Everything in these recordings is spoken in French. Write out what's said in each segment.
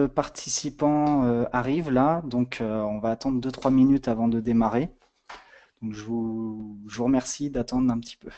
de participants arrivent là, donc on va attendre 2-3 minutes avant de démarrer. Donc je vous remercie d'attendre un petit peu.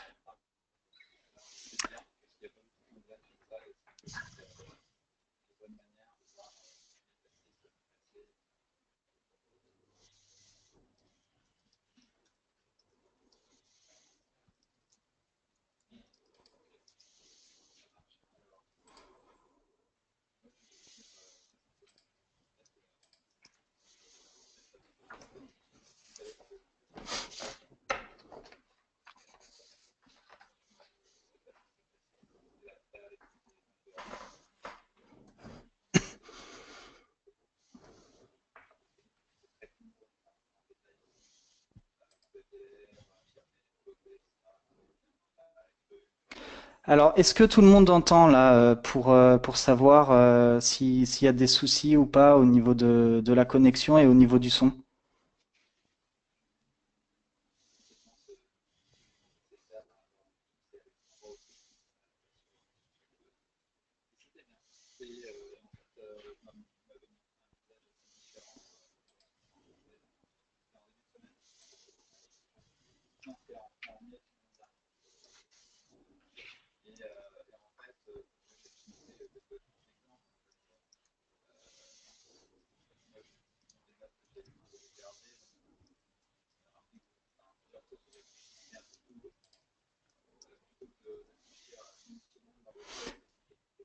Alors, est-ce que tout le monde entend là pour savoir s'il y a des soucis ou pas au niveau de la connexion et au niveau du son?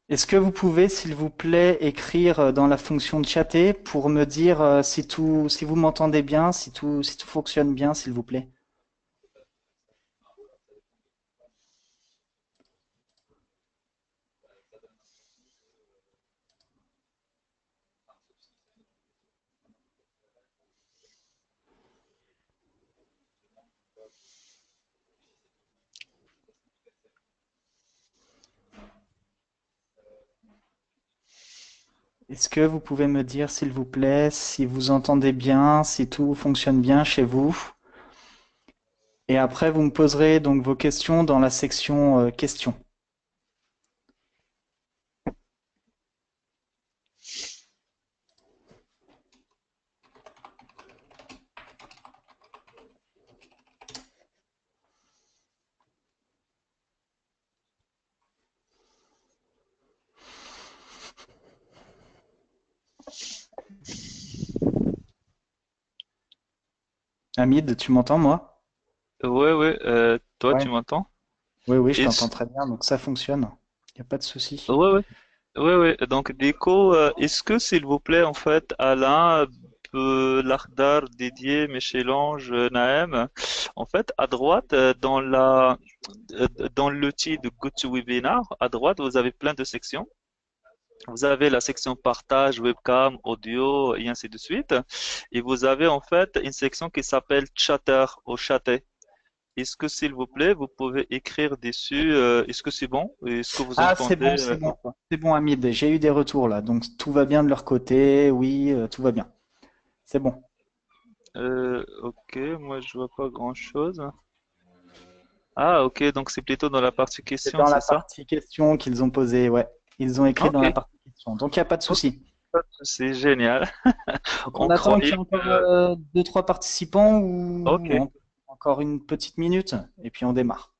Est-ce que vous pouvez, s'il vous plaît, écrire dans la fonction de chatter pour me dire si vous m'entendez bien, si tout fonctionne bien, s'il vous plaît? Est-ce que vous pouvez me dire, s'il vous plaît, si vous entendez bien, si tout fonctionne bien chez vous? Et après, vous me poserez donc vos questions dans la section questions. Hamid, tu m'entends, moi? Ouais, ouais, toi, Ouais. tu m'entends? Oui, oui, je t'entends Est-ce... très bien, donc ça fonctionne. Il n'y a pas de souci. Ouais, ouais, ouais, ouais. Donc, Déco, est-ce que, s'il vous plaît, en fait, Alain peut l'Akhdar, Didier, Michel-Ange, Naëm, en fait, à droite, dans l'outil de GoToWebinar, à droite, vous avez plein de sections. Vous avez la section partage, webcam, audio, et ainsi de suite. Et vous avez, en fait, une section qui s'appelle chatter ou chatter. Est-ce que, s'il vous plaît, vous pouvez écrire dessus, est-ce que c'est bon? Est-ce que vous Ah, c'est entendez bon, c'est bon. C'est bon, Hamid, j'ai eu des retours là, donc tout va bien de leur côté. Oui, tout va bien. C'est bon. ok, moi je vois pas grand-chose. Ah, ok, donc c'est plutôt dans la partie C'est question, dans c'est la ça? partie questions qu'ils ont posées, ouais. Ils ont écrit dans Ok, la partie questions, donc il n'y a pas de ok, souci. c'est génial. Donc on On attend qu'il croyait y ait encore que... 2-3 participants Ok, ou encore une petite minute et puis on démarre.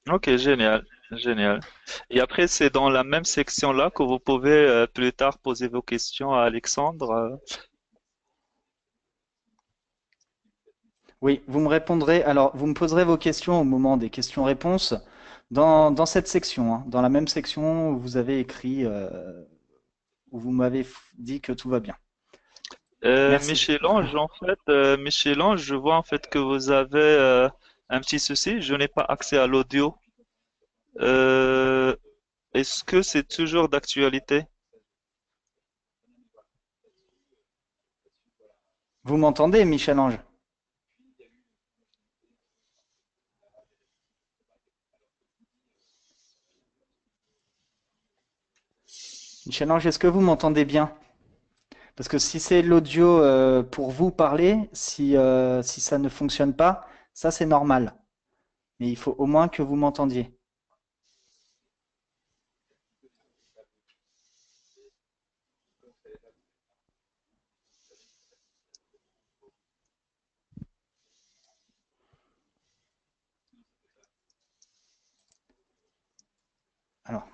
ok, génial, génial. Et après, c'est dans la même section-là que vous pouvez plus tard poser vos questions à Alexandre. Oui, vous me répondrez. Alors, vous me poserez vos questions au moment des questions-réponses dans cette section, hein, dans la même section où vous avez écrit, où vous m'avez dit que tout va bien. Merci. Michel-Ange, en fait, Michel-Ange, je vois en fait que vous avez un petit souci. Je n'ai pas accès à l'audio. Euh, Est-ce que c'est toujours d'actualité? Vous m'entendez, Michel-Ange? Michel-Ange, est-ce que vous m'entendez bien? Parce que si c'est l'audio pour vous parler, si ça ne fonctionne pas, ça c'est normal. Mais il faut au moins que vous m'entendiez. Alors,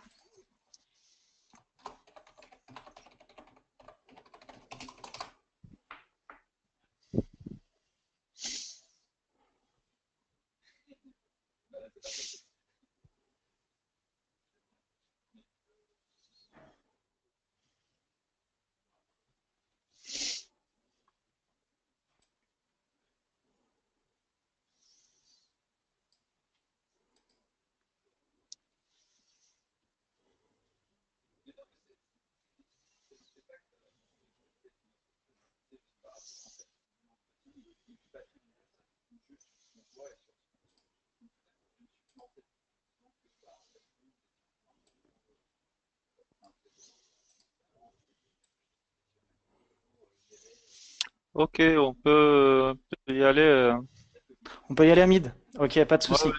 Ok, on peut y aller. on peut y aller, Hamid? Ok, pas de Ouais, ouais, souci.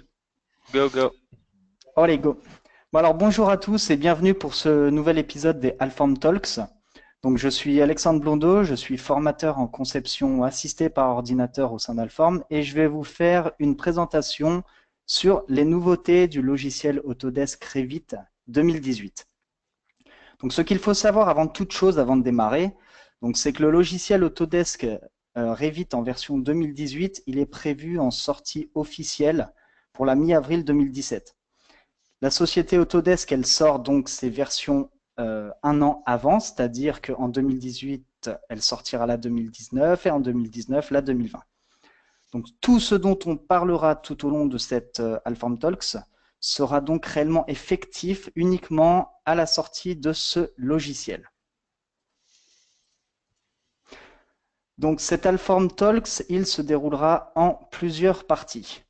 go, go. Allez, go. Bon, alors, bonjour à tous et bienvenue pour ce nouvel épisode des Alform Talks. Donc, je suis Alexandre Blondeau, je suis formateur en conception assistée par ordinateur au sein d'Alform et je vais vous faire une présentation sur les nouveautés du logiciel Autodesk Revit 2018. Donc, ce qu'il faut savoir avant toute chose, avant de démarrer, donc, c'est que le logiciel Autodesk Revit en version 2018, il est prévu en sortie officielle pour la mi-avril 2017. La société Autodesk, elle sort donc ses versions un an avant, c'est-à-dire qu'en 2018, elle sortira la 2019 et en 2019, la 2020. Donc tout ce dont on parlera tout au long de cette Alform Talks sera donc réellement effectif uniquement à la sortie de ce logiciel. Donc cet Alform Talks, il se déroulera en plusieurs parties.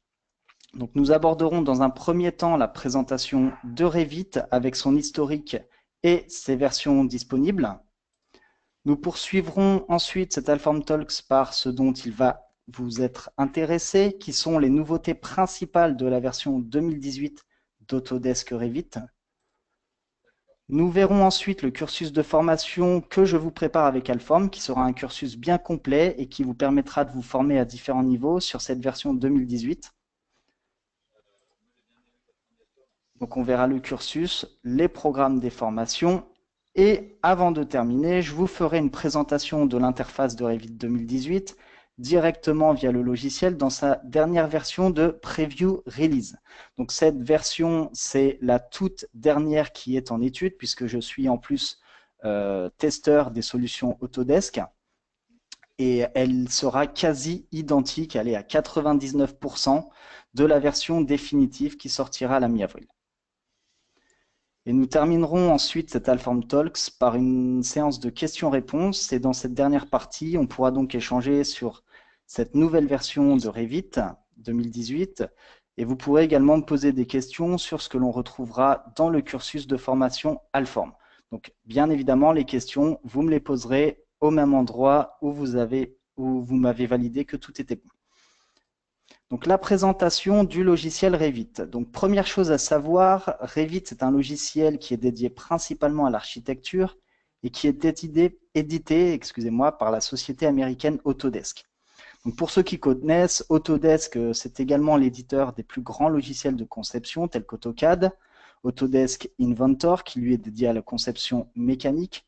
Donc nous aborderons dans un premier temps la présentation de Revit avec son historique et ses versions disponibles. Nous poursuivrons ensuite cet Alform Talks par ce dont il va vous être intéressé, qui sont les nouveautés principales de la version 2018 d'Autodesk Revit. Nous verrons ensuite le cursus de formation que je vous prépare avec Alform, qui sera un cursus bien complet et qui vous permettra de vous former à différents niveaux sur cette version 2018. Donc on verra le cursus, les programmes des formations et avant de terminer, je vous ferai une présentation de l'interface de Revit 2018 directement via le logiciel dans sa dernière version de Preview Release. Donc cette version, c'est la toute dernière qui est en étude puisque je suis en plus testeur des solutions Autodesk et elle sera quasi identique, elle est à 99% de la version définitive qui sortira à la mi-avril. Et nous terminerons ensuite cet Alform Talks par une séance de questions-réponses. Et dans cette dernière partie, on pourra donc échanger sur cette nouvelle version de Revit 2018. Et vous pourrez également me poser des questions sur ce que l'on retrouvera dans le cursus de formation Alform. Donc, bien évidemment, les questions, vous me les poserez au même endroit où vous m'avez validé que tout était bon. Donc la présentation du logiciel Revit. Donc première chose à savoir, Revit c'est un logiciel qui est dédié principalement à l'architecture et qui est édité par la société américaine Autodesk. Donc pour ceux qui connaissent, Autodesk c'est également l'éditeur des plus grands logiciels de conception tels qu'AutoCAD, Autodesk Inventor qui lui est dédié à la conception mécanique,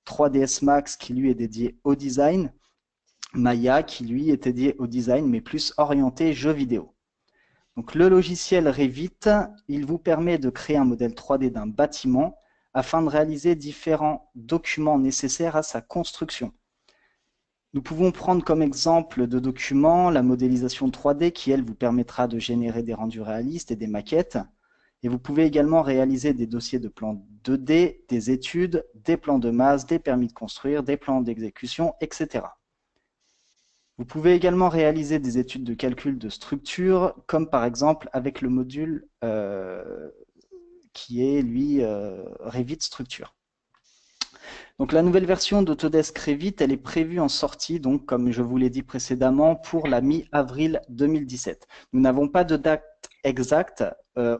3ds Max qui lui est dédié au design, Maya qui lui est dédié au design mais plus orienté jeux vidéo. Donc le logiciel Revit, il vous permet de créer un modèle 3D d'un bâtiment afin de réaliser différents documents nécessaires à sa construction. Nous pouvons prendre comme exemple de documents la modélisation 3D qui, elle, vous permettra de générer des rendus réalistes et des maquettes. Et vous pouvez également réaliser des dossiers de plans 2D, des études, des plans de masse, des permis de construire, des plans d'exécution, etc. Vous pouvez également réaliser des études de calcul de structure, comme par exemple avec le module qui est, lui, Revit Structure. Donc la nouvelle version d'Autodesk Revit, elle est prévue en sortie, donc comme je vous l'ai dit précédemment, pour la mi-avril 2017. Nous n'avons pas de date exacte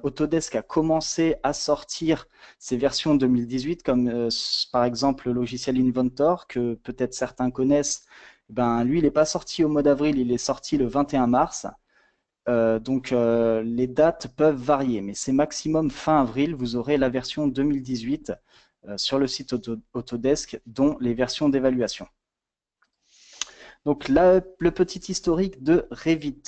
Autodesk a commencé à sortir ses versions 2018, comme par exemple le logiciel Inventor, que peut-être certains connaissent. Ben, lui, il n'est pas sorti au mois d'avril, il est sorti le 21 mars. Donc les dates peuvent varier, mais c'est maximum fin avril, vous aurez la version 2018 sur le site Autodesk, dont les versions d'évaluation. Donc là, le petit historique de Revit.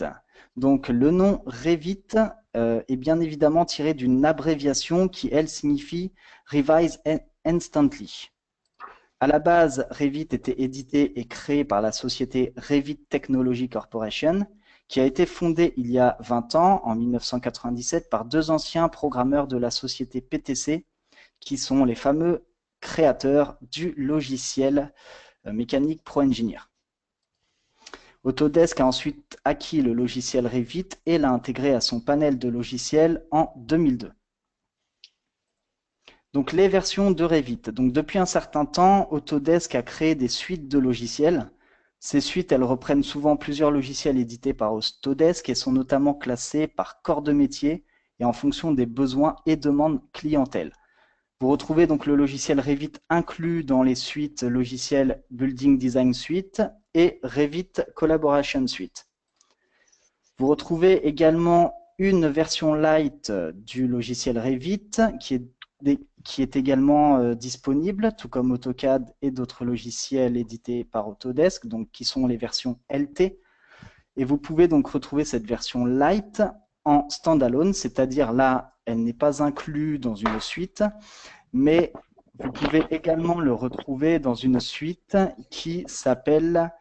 Donc le nom Revit est bien évidemment tiré d'une abréviation qui, elle, signifie Revise Instantly. À la base, Revit était édité et créé par la société Revit Technology Corporation, qui a été fondée il y a 20 ans, en 1997, par deux anciens programmeurs de la société PTC, qui sont les fameux créateurs du logiciel mécanique ProEngineer. Autodesk a ensuite acquis le logiciel Revit et l'a intégré à son panel de logiciels en 2002. Donc les versions de Revit. Donc depuis un certain temps, Autodesk a créé des suites de logiciels. Ces suites, elles reprennent souvent plusieurs logiciels édités par Autodesk et sont notamment classées par corps de métier et en fonction des besoins et demandes clientèle. Vous retrouvez donc le logiciel Revit inclus dans les suites logiciels Building Design Suite et Revit Collaboration Suite. Vous retrouvez également une version light du logiciel Revit qui est également disponible, tout comme AutoCAD et d'autres logiciels édités par Autodesk, donc qui sont les versions LT. Et vous pouvez donc retrouver cette version light en standalone, c'est-à-dire là, elle n'est pas inclue dans une suite, mais vous pouvez également le retrouver dans une suite qui s'appelle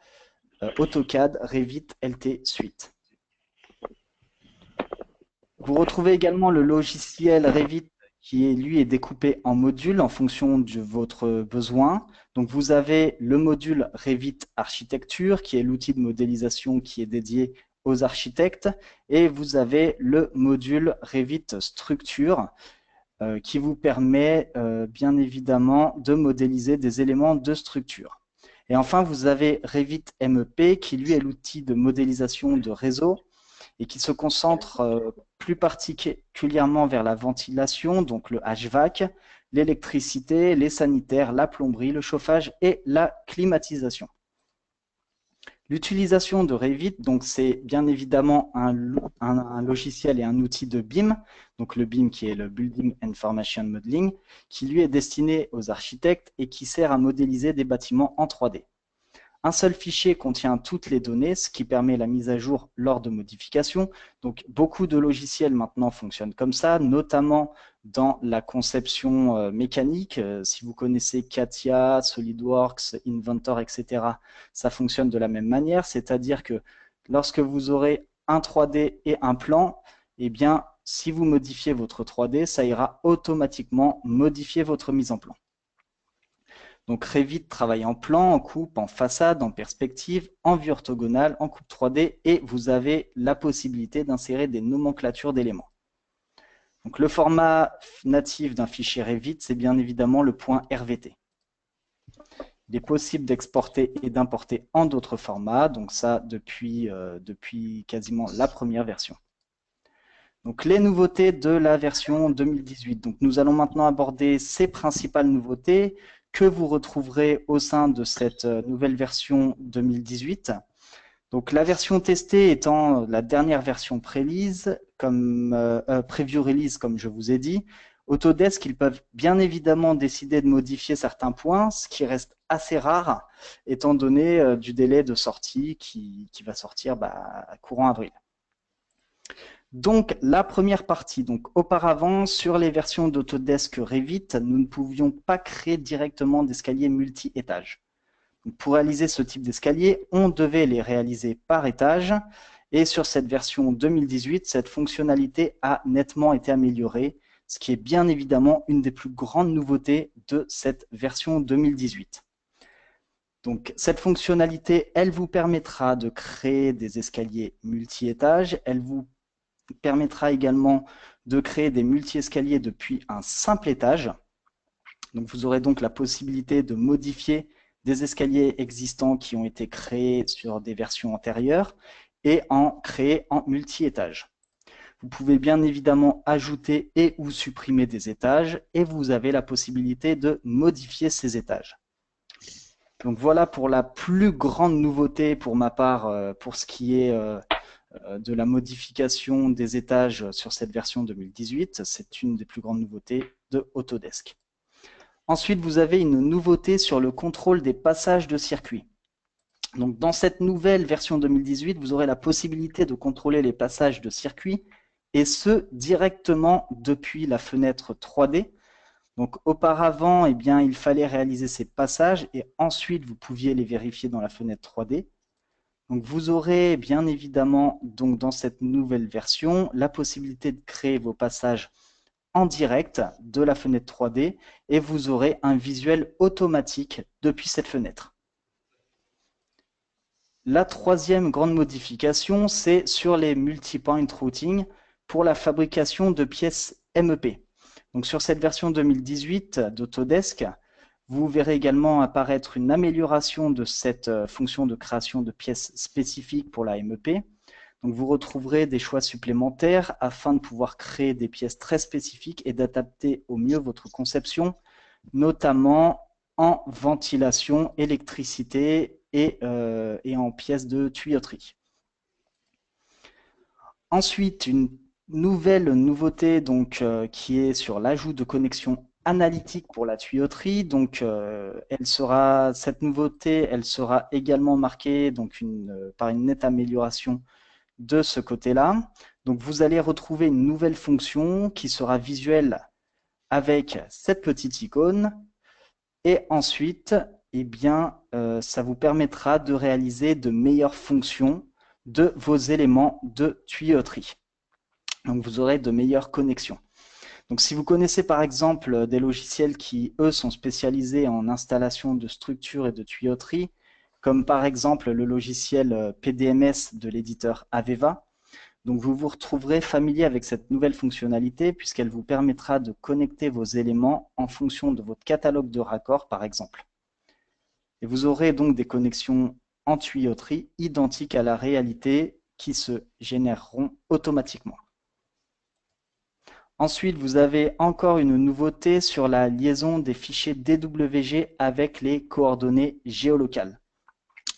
AutoCAD Revit LT Suite. Vous retrouvez également le logiciel Revit qui, lui, est découpé en modules en fonction de votre besoin. Donc, vous avez le module Revit Architecture, qui est l'outil de modélisation qui est dédié aux architectes, et vous avez le module Revit Structure, qui vous permet bien évidemment de modéliser des éléments de structure. Et enfin, vous avez Revit MEP, qui lui est l'outil de modélisation de réseau et qui se concentre plus particulièrement vers la ventilation, donc le HVAC, l'électricité, les sanitaires, la plomberie, le chauffage et la climatisation. L'utilisation de Revit, donc c'est bien évidemment un logiciel et un outil de BIM, donc le BIM qui est le Building Information Modeling, qui lui est destiné aux architectes et qui sert à modéliser des bâtiments en 3D. Un seul fichier contient toutes les données, ce qui permet la mise à jour lors de modifications. Donc, beaucoup de logiciels maintenant fonctionnent comme ça, notamment dans la conception mécanique. Si vous connaissez CATIA, SolidWorks, Inventor, etc., ça fonctionne de la même manière. C'est-à-dire que lorsque vous aurez un 3D et un plan, eh bien, si vous modifiez votre 3D, ça ira automatiquement modifier votre mise en plan. Donc Revit travaille en plan, en coupe, en façade, en perspective, en vue orthogonale, en coupe 3D et vous avez la possibilité d'insérer des nomenclatures d'éléments. Donc le format natif d'un fichier Revit, c'est bien évidemment le point RVT. Il est possible d'exporter et d'importer en d'autres formats, donc ça depuis quasiment la première version. Donc les nouveautés de la version 2018. Donc nous allons maintenant aborder ces principales nouveautés que vous retrouverez au sein de cette nouvelle version 2018. Donc la version testée étant la dernière version preview release, comme je vous ai dit, Autodesk, ils peuvent bien évidemment décider de modifier certains points, ce qui reste assez rare étant donné du délai de sortie qui va sortir courant avril. Donc, la première partie. Donc, auparavant, sur les versions d'Autodesk Revit, nous ne pouvions pas créer directement d'escaliers multi-étages. Pour réaliser ce type d'escalier, on devait les réaliser par étage. Et sur cette version 2018, cette fonctionnalité a nettement été améliorée, ce qui est bien évidemment une des plus grandes nouveautés de cette version 2018. Donc, cette fonctionnalité, elle vous permettra de créer des escaliers multi-étages. Elle vous permettra également de créer des multi-escaliers depuis un simple étage. Donc, vous aurez donc la possibilité de modifier des escaliers existants qui ont été créés sur des versions antérieures et en créer en multi-étage. Vous pouvez bien évidemment ajouter et ou supprimer des étages et vous avez la possibilité de modifier ces étages. Donc voilà pour la plus grande nouveauté pour ma part pour ce qui est de la modification des étages sur cette version 2018. C'est une des plus grandes nouveautés de Autodesk. Ensuite, vous avez une nouveauté sur le contrôle des passages de circuit. Donc, dans cette nouvelle version 2018, vous aurez la possibilité de contrôler les passages de circuit et ce, directement depuis la fenêtre 3D. Donc, auparavant, eh bien, il fallait réaliser ces passages et ensuite, vous pouviez les vérifier dans la fenêtre 3D. Donc, vous aurez bien évidemment, donc, dans cette nouvelle version, la possibilité de créer vos passages en direct de la fenêtre 3D et vous aurez un visuel automatique depuis cette fenêtre. La troisième grande modification, c'est sur les multi-point routing pour la fabrication de pièces MEP. Donc sur cette version 2018 d'Autodesk, vous verrez également apparaître une amélioration de cette fonction de création de pièces spécifiques pour la MEP. Donc vous retrouverez des choix supplémentaires afin de pouvoir créer des pièces très spécifiques et d'adapter au mieux votre conception, notamment en ventilation, électricité et en pièces de tuyauterie. Ensuite, une nouvelle nouveauté donc, qui est sur l'ajout de connexions analytiques pour la tuyauterie. Donc, cette nouveauté, elle sera également marquée donc, par une nette amélioration de ce côté-là. Donc, vous allez retrouver une nouvelle fonction qui sera visuelle avec cette petite icône. Et ensuite, eh bien, ça vous permettra de réaliser de meilleures fonctions de vos éléments de tuyauterie. Donc, vous aurez de meilleures connexions. Donc, si vous connaissez par exemple des logiciels qui, eux, sont spécialisés en installation de structures et de tuyauterie, comme par exemple le logiciel PDMS de l'éditeur Aveva, donc vous vous retrouverez familier avec cette nouvelle fonctionnalité puisqu'elle vous permettra de connecter vos éléments en fonction de votre catalogue de raccords par exemple. Et vous aurez donc des connexions en tuyauterie identiques à la réalité qui se généreront automatiquement. Ensuite, vous avez encore une nouveauté sur la liaison des fichiers DWG avec les coordonnées géolocales.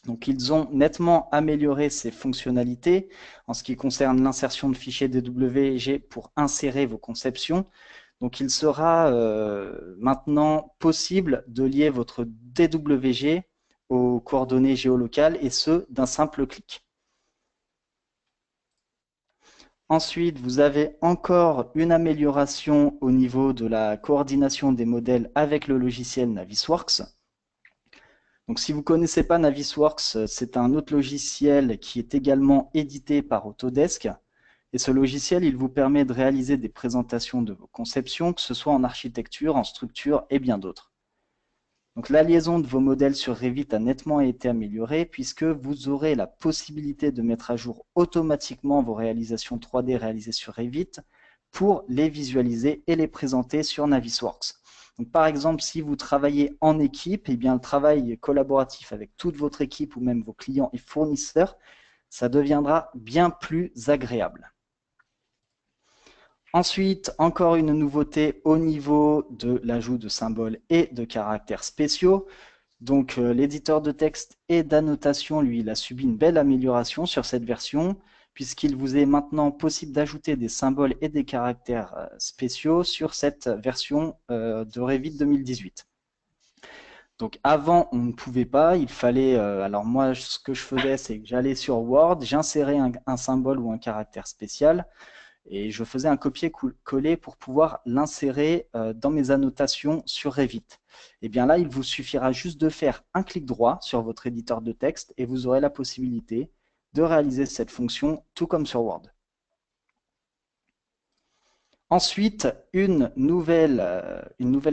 Donc, ils ont nettement amélioré ces fonctionnalités en ce qui concerne l'insertion de fichiers DWG pour insérer vos conceptions. Donc, il sera maintenant possible de lier votre DWG aux coordonnées géolocales et ce, d'un simple clic. Ensuite, vous avez encore une amélioration au niveau de la coordination des modèles avec le logiciel Navisworks. Donc, si vous ne connaissez pas Navisworks, c'est un autre logiciel qui est également édité par Autodesk. Et ce logiciel, il vous permet de réaliser des présentations de vos conceptions, que ce soit en architecture, en structure et bien d'autres. Donc, la liaison de vos modèles sur Revit a nettement été améliorée puisque vous aurez la possibilité de mettre à jour automatiquement vos réalisations 3D réalisées sur Revit pour les visualiser et les présenter sur Navisworks. Donc, par exemple, si vous travaillez en équipe, eh bien, le travail collaboratif avec toute votre équipe ou même vos clients et fournisseurs, ça deviendra bien plus agréable. Ensuite, encore une nouveauté au niveau de l'ajout de symboles et de caractères spéciaux. Donc, l'éditeur de texte et d'annotation, lui, il a subi une belle amélioration sur cette version, puisqu'il vous est maintenant possible d'ajouter des symboles et des caractères spéciaux sur cette version de Revit 2018. Donc avant, on ne pouvait pas, il fallait, alors moi, ce que je faisais, c'est que j'allais sur Word, j'insérais un symbole ou un caractère spécial, et je faisais un copier-coller pour pouvoir l'insérer dans mes annotations sur Revit. Et bien là, il vous suffira juste de faire un clic droit sur votre éditeur de texte et vous aurez la possibilité de réaliser cette fonction tout comme sur Word. Ensuite, une nouvelle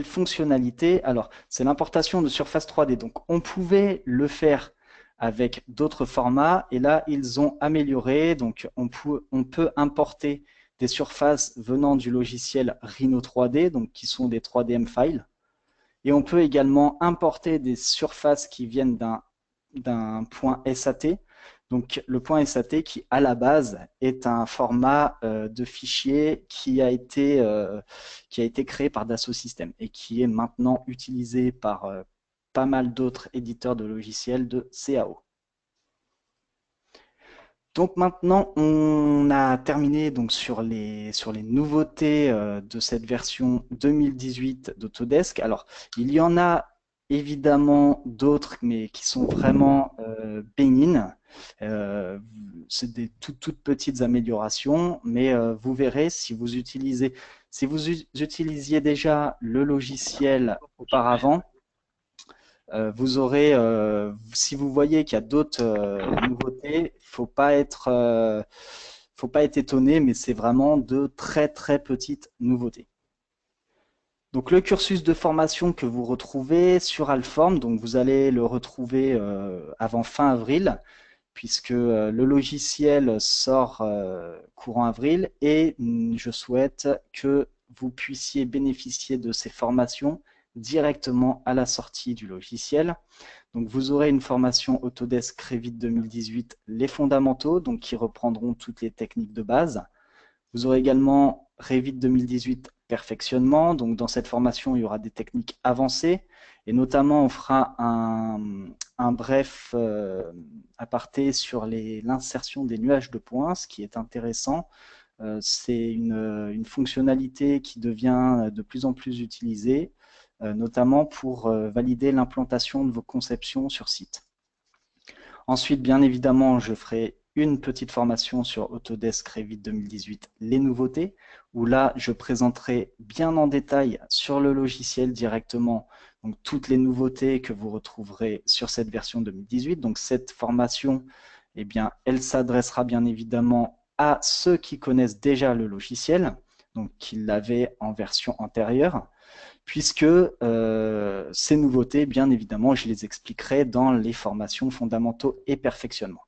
fonctionnalité, alors c'est l'importation de surface 3D. Donc on pouvait le faire avec d'autres formats et là ils ont amélioré. Donc on peut importer des surfaces venant du logiciel Rhino 3D, donc qui sont des 3DM files. Et on peut également importer des surfaces qui viennent d'un point SAT. Donc le .sat qui à la base est un format de fichier qui a été créé par Dassault Systèmes et qui est maintenant utilisé par pas mal d'autres éditeurs de logiciels de CAO. Donc maintenant, on a terminé donc sur les nouveautés de cette version 2018 d'Autodesk. Alors, il y en a évidemment d'autres, mais qui sont vraiment bénignes. C'est des toutes petites améliorations, mais vous verrez si vous utilisiez déjà le logiciel auparavant, vous aurez, si vous voyez qu'il y a d'autres nouveautés, faut pas être étonné, mais c'est vraiment de très très petites nouveautés. Donc le cursus de formation que vous retrouvez sur Alform, donc vous allez le retrouver avant fin avril, puisque le logiciel sort courant avril, et je souhaite que vous puissiez bénéficier de ces formations directement à la sortie du logiciel. Donc vous aurez une formation Autodesk Revit 2018, les fondamentaux, donc qui reprendront toutes les techniques de base. Vous aurez également Revit 2018 perfectionnement. Donc dans cette formation, il y aura des techniques avancées et notamment on fera un bref aparté sur l'insertion des nuages de points, ce qui est intéressant. C'est une fonctionnalité qui devient de plus en plus utilisée, notamment pour valider l'implantation de vos conceptions sur site. Ensuite, bien évidemment, je ferai une petite formation sur Autodesk Revit 2018, les nouveautés, où là, je présenterai bien en détail sur le logiciel directement donc, toutes les nouveautés que vous retrouverez sur cette version 2018. Donc cette formation, eh bien, elle s'adressera bien évidemment à ceux qui connaissent déjà le logiciel, donc qui l'avaient en version antérieure, puisque ces nouveautés, bien évidemment, je les expliquerai dans les formations fondamentaux et perfectionnement.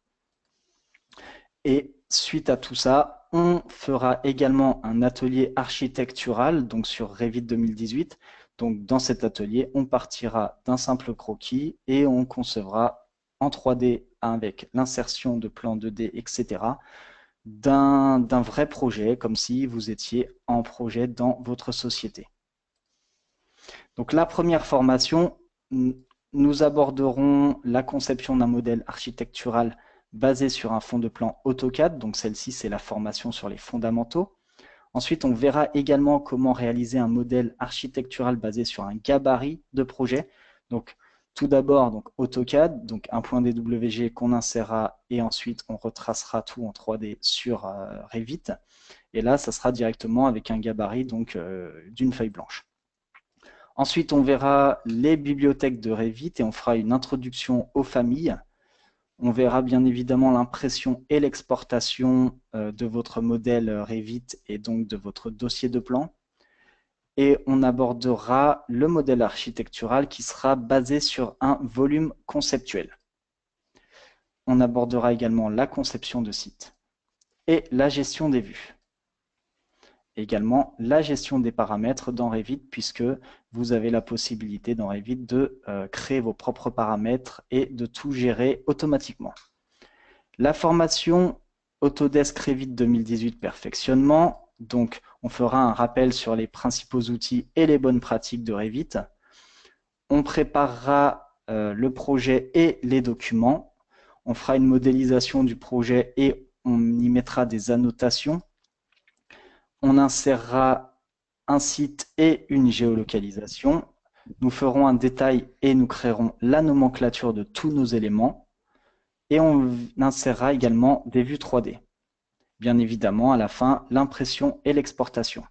Et suite à tout ça, on fera également un atelier architectural, donc sur Revit 2018. Donc dans cet atelier, on partira d'un simple croquis et on concevra en 3D avec l'insertion de plans 2D, etc., d'un vrai projet, comme si vous étiez en projet dans votre société. Donc la première formation, nous aborderons la conception d'un modèle architectural basé sur un fond de plan AutoCAD. Donc celle-ci, c'est la formation sur les fondamentaux. Ensuite, on verra également comment réaliser un modèle architectural basé sur un gabarit de projet. Donc tout d'abord, donc AutoCAD, donc un point DWG qu'on insérera et ensuite on retracera tout en 3D sur Revit. Et là, ça sera directement avec un gabarit donc d'une feuille blanche. Ensuite, on verra les bibliothèques de Revit et on fera une introduction aux familles. On verra bien évidemment l'impression et l'exportation de votre modèle Revit et donc de votre dossier de plan. Et on abordera le modèle architectural qui sera basé sur un volume conceptuel. On abordera également la conception de site et la gestion des vues. Également la gestion des paramètres dans Revit, puisque vous avez la possibilité dans Revit de créer vos propres paramètres et de tout gérer automatiquement. La formation Autodesk Revit 2018 perfectionnement, donc on fera un rappel sur les principaux outils et les bonnes pratiques de Revit. On préparera le projet et les documents. On fera une modélisation du projet et on y mettra des annotations. On insérera un site et une géolocalisation. Nous ferons un détail et nous créerons la nomenclature de tous nos éléments. Et on insérera également des vues 3D. Bien évidemment, à la fin, l'impression et l'exportation.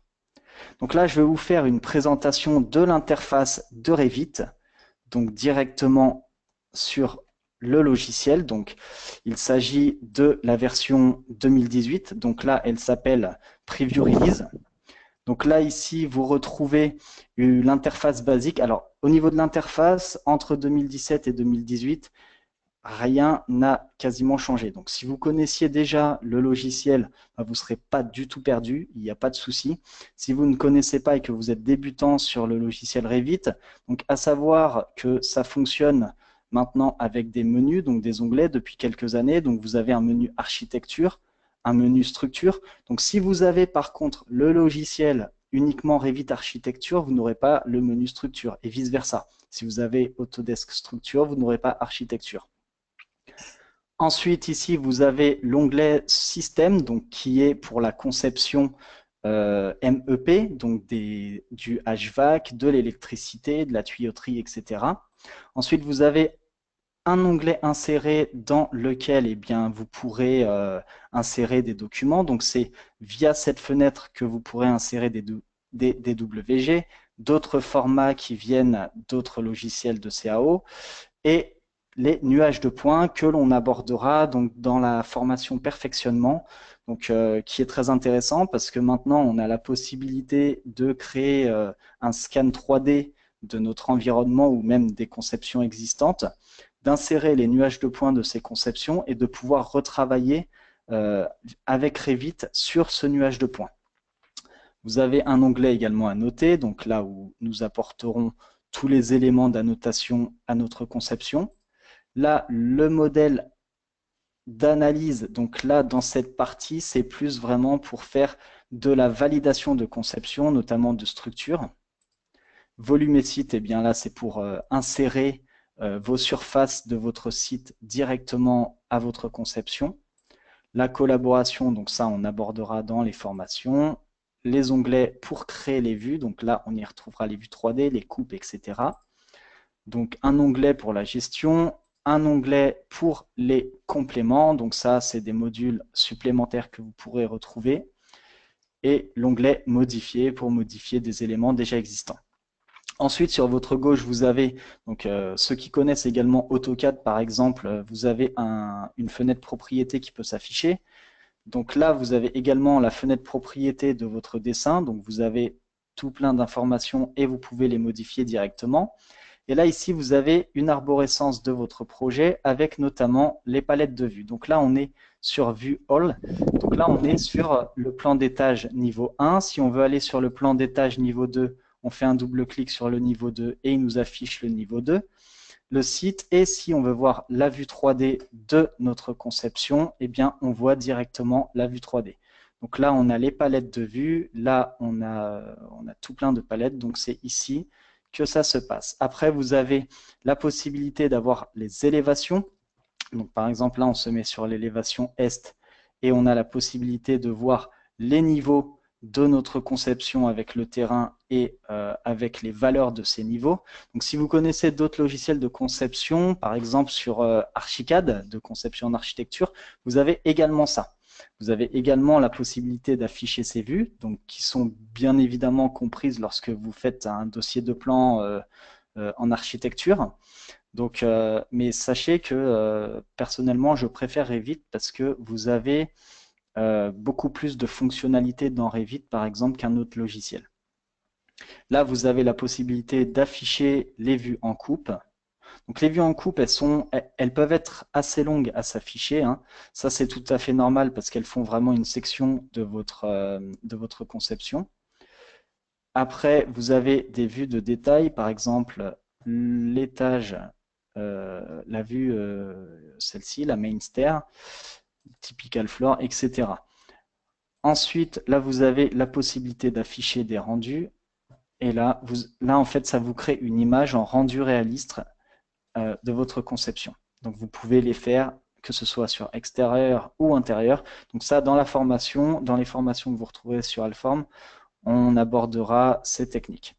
Donc là, je vais vous faire une présentation de l'interface de Revit, donc directement sur le logiciel. Donc, il s'agit de la version 2018. Donc là, elle s'appelle Preview Release. Donc là, ici, vous retrouvez l'interface basique. Alors, au niveau de l'interface, entre 2017 et 2018, rien n'a quasiment changé. Donc, si vous connaissiez déjà le logiciel, vous ne serez pas du tout perdu, il n'y a pas de souci. Si vous ne connaissez pas et que vous êtes débutant sur le logiciel Revit, donc à savoir que ça fonctionne maintenant avec des menus, donc des onglets depuis quelques années. Donc vous avez un menu architecture, un menu structure. Donc si vous avez par contre le logiciel uniquement Revit architecture, vous n'aurez pas le menu structure et vice versa. Si vous avez Autodesk structure, vous n'aurez pas architecture. Ensuite, ici, vous avez l'onglet système, donc qui est pour la conception MEP, donc du HVAC, de l'électricité, de la tuyauterie, etc. Ensuite, vous avez un onglet inséré dans lequel eh bien, vous pourrez insérer des documents. Donc, c'est via cette fenêtre que vous pourrez insérer des WG, d'autres formats qui viennent d'autres logiciels de CAO et les nuages de points que l'on abordera donc dans la formation perfectionnement, donc, qui est très intéressant parce que maintenant on a la possibilité de créer un scan 3D de notre environnement ou même des conceptions existantes, d'insérer les nuages de points de ces conceptions et de pouvoir retravailler avec Revit sur ce nuage de points. Vous avez un onglet également à noter, donc là où nous apporterons tous les éléments d'annotation à notre conception. Là, le modèle d'analyse, donc là, dans cette partie, c'est plus vraiment pour faire de la validation de conception, notamment de structure. Volume et site, eh bien là, c'est pour insérer vos surfaces de votre site directement à votre conception. La collaboration, donc ça, on abordera dans les formations. Les onglets pour créer les vues, donc là, on y retrouvera les vues 3D, les coupes, etc. Donc, un onglet pour la gestion, un onglet pour les compléments. Donc ça, c'est des modules supplémentaires que vous pourrez retrouver. Et l'onglet modifier pour modifier des éléments déjà existants. Ensuite, sur votre gauche, vous avez, donc ceux qui connaissent également AutoCAD par exemple, vous avez une fenêtre propriété qui peut s'afficher. Donc là, vous avez également la fenêtre propriété de votre dessin. Donc vous avez tout plein d'informations et vous pouvez les modifier directement. Et là, ici, vous avez une arborescence de votre projet avec notamment les palettes de vue. Donc là, on est sur Vue All. Donc là, on est sur le plan d'étage niveau 1. Si on veut aller sur le plan d'étage niveau 2, on fait un double-clic sur le niveau 2 et il nous affiche le niveau 2, le site. Et si on veut voir la vue 3D de notre conception, eh bien, on voit directement la vue 3D. Donc là, on a les palettes de vue. Là, on a tout plein de palettes. Donc c'est ici que ça se passe. Après, vous avez la possibilité d'avoir les élévations. Donc, par exemple, là, on se met sur l'élévation Est et on a la possibilité de voir les niveaux de notre conception avec le terrain et avec les valeurs de ces niveaux. Donc, si vous connaissez d'autres logiciels de conception, par exemple sur Archicad, de conception en architecture, vous avez également ça. Vous avez également la possibilité d'afficher ces vues, donc qui sont bien évidemment comprises lorsque vous faites un dossier de plan en architecture. Donc, mais sachez que personnellement, je préfère Revit parce que vous avez beaucoup plus de fonctionnalités dans Revit, par exemple, qu'un autre logiciel. Là, vous avez la possibilité d'afficher les vues en coupe. Donc les vues en coupe, elles peuvent être assez longues à s'afficher, hein. Ça, c'est tout à fait normal parce qu'elles font vraiment une section de votre conception. Après, vous avez des vues de détail, par exemple, l'étage, la vue, celle-ci, la main stair, typical floor, etc. Ensuite, là, vous avez la possibilité d'afficher des rendus. Et là, en fait, ça vous crée une image en rendu réaliste de votre conception. Donc, vous pouvez les faire que ce soit sur extérieur ou intérieur. Donc ça, dans les formations que vous retrouverez sur Alform, on abordera ces techniques.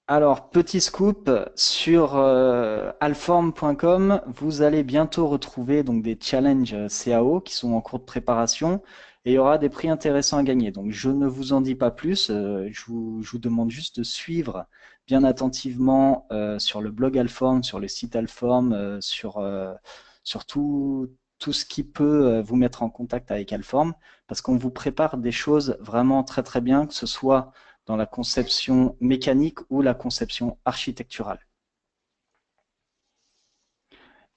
Alors, petit scoop, sur alform.com, vous allez bientôt retrouver donc, des challenges CAO qui sont en cours de préparation et il y aura des prix intéressants à gagner. Donc, je ne vous en dis pas plus, je vous demande juste de suivre bien attentivement sur le blog Alform, sur le site Alform, sur tout ce qui peut vous mettre en contact avec Alform parce qu'on vous prépare des choses vraiment très très bien, que ce soit dans la conception mécanique ou la conception architecturale.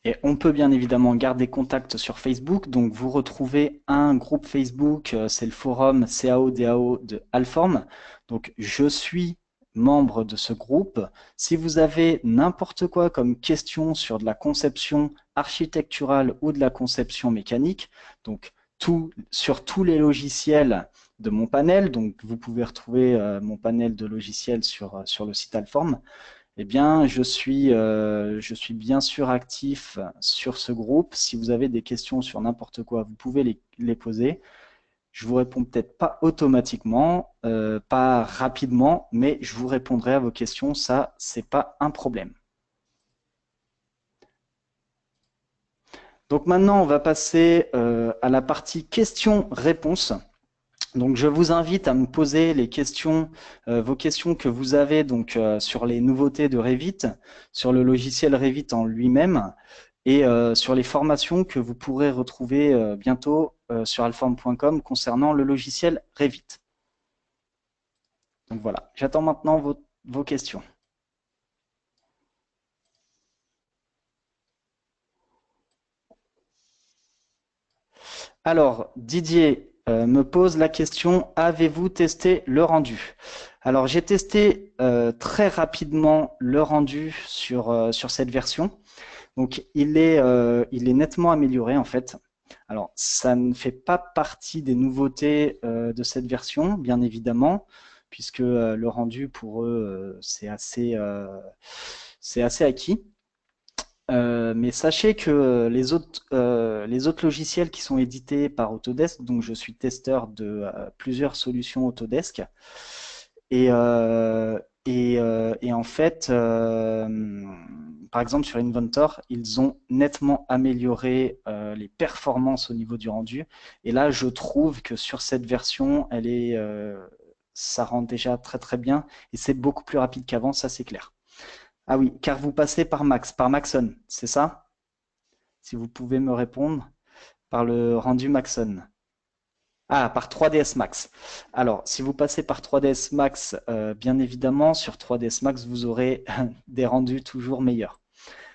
Et on peut bien évidemment garder contact sur Facebook, donc vous retrouvez un groupe Facebook, c'est le forum CAO DAO de Alform. Donc je suis membre de ce groupe. Si vous avez n'importe quoi comme question sur de la conception architecturale ou de la conception mécanique, donc sur tous les logiciels de mon panel, donc vous pouvez retrouver mon panel de logiciels sur le site Alform, eh bien, je suis bien sûr actif sur ce groupe. Si vous avez des questions sur n'importe quoi, vous pouvez les poser. Je vous réponds peut-être pas automatiquement, pas rapidement, mais je vous répondrai à vos questions. Ça, c'est pas un problème. Donc maintenant, on va passer à la partie questions-réponses. Donc, je vous invite à me poser les questions, vos questions que vous avez donc sur les nouveautés de Revit, sur le logiciel Revit en lui-même et sur les formations que vous pourrez retrouver bientôt sur alform.com concernant le logiciel Revit. Donc voilà, j'attends maintenant vos questions. Alors, Didier me pose la question, avez-vous testé le rendu? Alors, j'ai testé très rapidement le rendu sur cette version. Donc, il est nettement amélioré en fait. Alors, ça ne fait pas partie des nouveautés de cette version, bien évidemment, puisque le rendu pour eux, c'est assez acquis. Mais sachez que les autres logiciels qui sont édités par Autodesk, donc je suis testeur de plusieurs solutions Autodesk, et, en fait, par exemple sur Inventor, ils ont nettement amélioré les performances au niveau du rendu. Et là, je trouve que sur cette version, ça rend déjà très très bien, et c'est beaucoup plus rapide qu'avant, ça c'est clair. Ah oui, car vous passez par Maxon, c'est ça? Si vous pouvez me répondre, par le rendu Maxon. Ah, par 3ds Max. Alors, si vous passez par 3ds Max, bien évidemment, sur 3ds Max, vous aurez des rendus toujours meilleurs.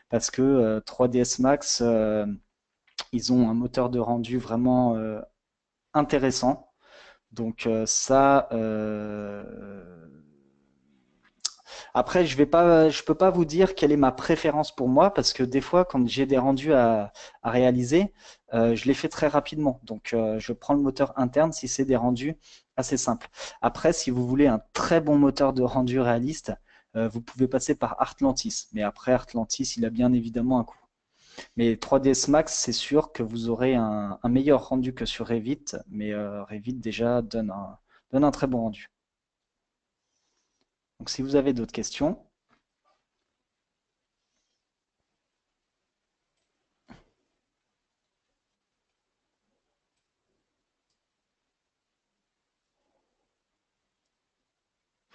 Parce que 3ds Max, ils ont un moteur de rendu vraiment intéressant. Donc ça, après, je peux pas vous dire quelle est ma préférence pour moi parce que des fois, quand j'ai des rendus à réaliser, je les fais très rapidement. Donc, je prends le moteur interne si c'est des rendus assez simples. Après, si vous voulez un très bon moteur de rendu réaliste, vous pouvez passer par Artlantis. Mais après, Artlantis, il a bien évidemment un coût. Mais 3ds Max, c'est sûr que vous aurez un meilleur rendu que sur Revit, mais Revit déjà donne un très bon rendu. Donc, si vous avez d'autres questions.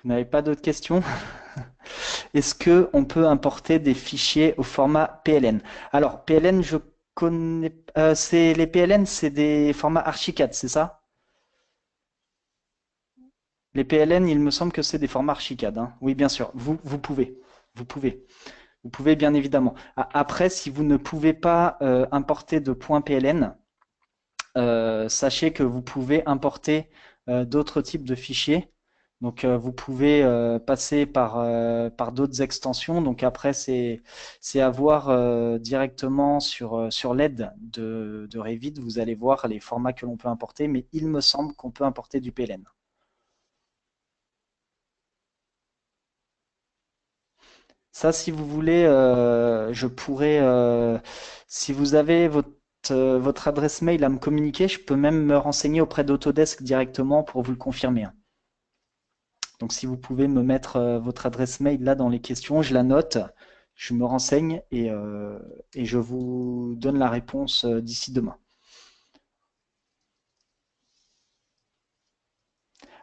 Vous n'avez pas d'autres questions? Est-ce qu'on peut importer des fichiers au format PLN? Alors, PLN, je connais. Les PLN, c'est des formats Archicad, c'est ça? Les PLN, il me semble que c'est des formats Archicad, hein. Oui, bien sûr. Vous pouvez. Vous pouvez. Vous pouvez, bien évidemment. Après, si vous ne pouvez pas importer de points PLN, sachez que vous pouvez importer d'autres types de fichiers. Donc, vous pouvez passer par d'autres extensions. Donc, après, c'est à voir directement sur l'aide de Revit. Vous allez voir les formats que l'on peut importer, mais il me semble qu'on peut importer du PLN. Ça, si vous voulez, je pourrais, si vous avez votre adresse mail à me communiquer, je peux même me renseigner auprès d'Autodesk directement pour vous le confirmer, hein. Donc, si vous pouvez me mettre votre adresse mail là dans les questions, je la note, je me renseigne et je vous donne la réponse d'ici demain.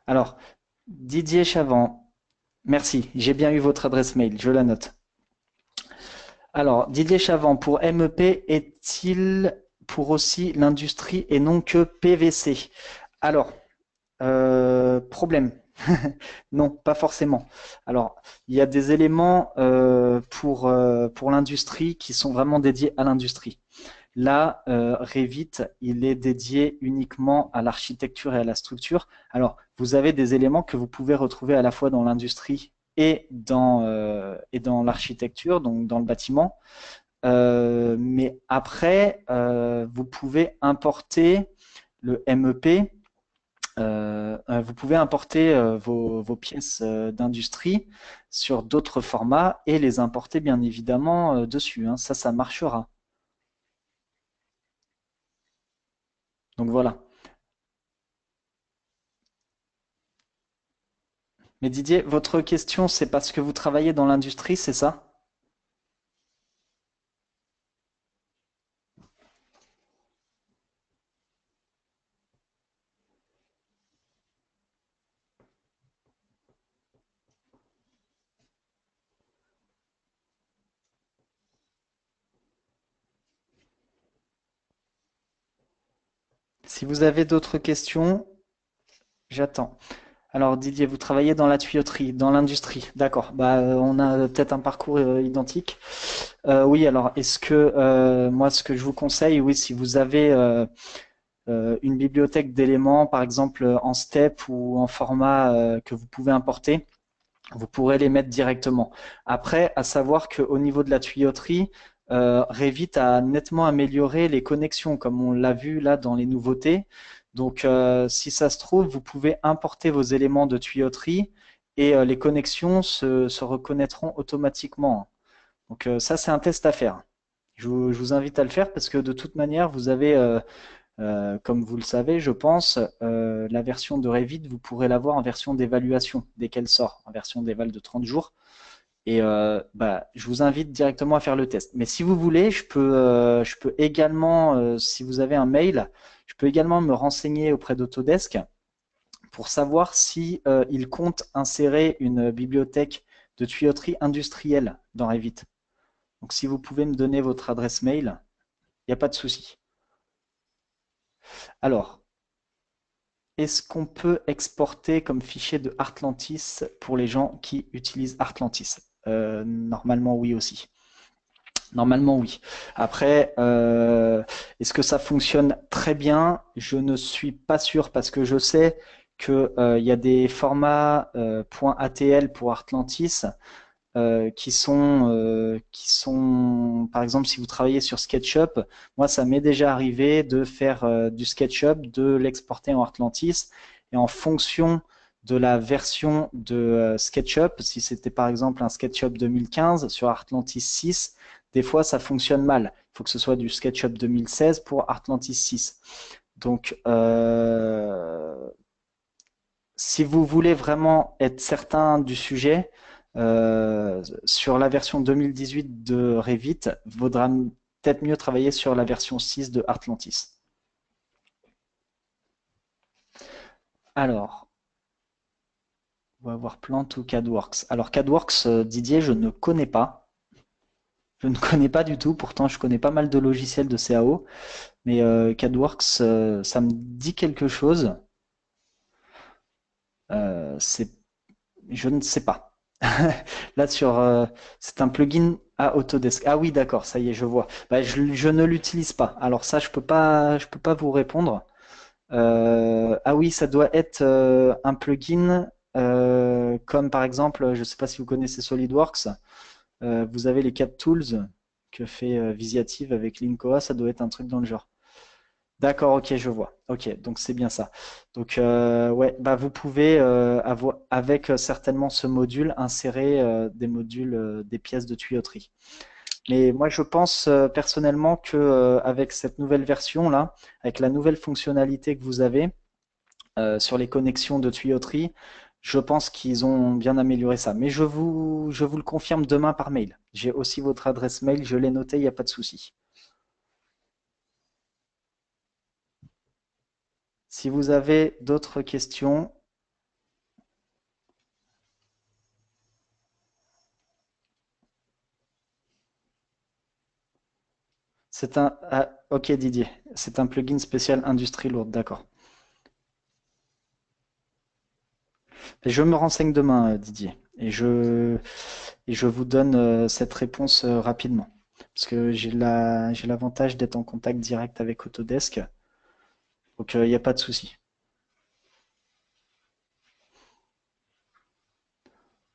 Alors, Didier Chavant, merci, j'ai bien eu votre adresse mail, je la note. Alors, Didier Chavant, pour MEP, est-il pour aussi l'industrie et non que PVC? Alors, problème. Non, pas forcément. Alors, il y a des éléments pour l'industrie qui sont vraiment dédiés à l'industrie. Là, Revit, il est dédié uniquement à l'architecture et à la structure. Alors, vous avez des éléments que vous pouvez retrouver à la fois dans l'industrie et dans l'architecture, donc dans le bâtiment. Mais après, vous pouvez importer le MEP, vous pouvez importer vos pièces d'industrie sur d'autres formats et les importer bien évidemment dessus, hein. Ça marchera. Donc voilà. Mais Didier, votre question, c'est parce que vous travaillez dans l'industrie, c'est ça? Si vous avez d'autres questions, j'attends. Alors Didier, vous travaillez dans la tuyauterie, dans l'industrie. D'accord. Bah, on a peut-être un parcours identique. Oui, alors est-ce que moi, ce que je vous conseille, oui, si vous avez une bibliothèque d'éléments, par exemple en STEP ou en format que vous pouvez importer, vous pourrez les mettre directement. Après, à savoir qu'au niveau de la tuyauterie, Revit a nettement amélioré les connexions, comme on l'a vu là dans les nouveautés. Donc, si ça se trouve, vous pouvez importer vos éléments de tuyauterie et les connexions se reconnaîtront automatiquement. Donc, ça, c'est un test à faire. Je vous invite à le faire parce que de toute manière, vous avez comme vous le savez, je pense, la version de Revit, vous pourrez l'avoir en version d'évaluation dès qu'elle sort, en version d'éval de 30 jours. Et bah, je vous invite directement à faire le test. Mais si vous voulez, je peux également, si vous avez un mail, je peux également me renseigner auprès d'Autodesk pour savoir si ils comptent insérer une bibliothèque de tuyauterie industrielle dans Revit. Donc si vous pouvez me donner votre adresse mail, il n'y a pas de souci. Alors, est-ce qu'on peut exporter comme fichier de Artlantis pour les gens qui utilisent Artlantis? Normalement, oui aussi. Normalement, oui. Après, est-ce que ça fonctionne très bien? Je ne suis pas sûr parce que je sais qu'il y a des formats .atl pour Artlantis qui sont, par exemple, si vous travaillez sur SketchUp, moi, ça m'est déjà arrivé de faire du SketchUp, de l'exporter en Artlantis, et en fonction de la version de SketchUp, si c'était par exemple un SketchUp 2015 sur Artlantis 6, des fois ça fonctionne mal. Il faut que ce soit du SketchUp 2016 pour Artlantis 6. Donc, si vous voulez vraiment être certain du sujet, sur la version 2018 de Revit, vaudra peut-être mieux travailler sur la version 6 de Artlantis. Alors, on va voir Plant ou CADWorks. Alors, CADWorks, Didier, je ne connais pas. Je ne connais pas du tout. Pourtant, je connais pas mal de logiciels de CAO. Mais CADWorks, ça me dit quelque chose. C'est Je ne sais pas. Là sur, c'est un plugin à Autodesk. Ah oui, d'accord, ça y est, je vois. Bah, je ne l'utilise pas. Alors ça, je peux pas vous répondre. Ah oui, ça doit être un plugin comme par exemple, je ne sais pas si vous connaissez SolidWorks. Vous avez les 4 tools que fait Visiative avec Linkoa. Ça doit être un truc dans le genre. D'accord, ok, je vois. Ok, donc c'est bien ça. Donc ouais, bah vous pouvez avoir avec certainement ce module insérer des modules, des pièces de tuyauterie. Mais moi je pense personnellement que avec cette nouvelle version là, avec la nouvelle fonctionnalité que vous avez sur les connexions de tuyauterie, je pense qu'ils ont bien amélioré ça. Mais je vous le confirme demain par mail. J'ai aussi votre adresse mail, je l'ai noté, il n'y a pas de souci. Si vous avez d'autres questions, c'est un. Ah, ok Didier, c'est un plugin spécial industrie lourde, d'accord. Je me renseigne demain, Didier, et je vous donne cette réponse rapidement. Parce que j'ai l'avantage d'être en contact direct avec Autodesk, donc il n'y a pas de souci.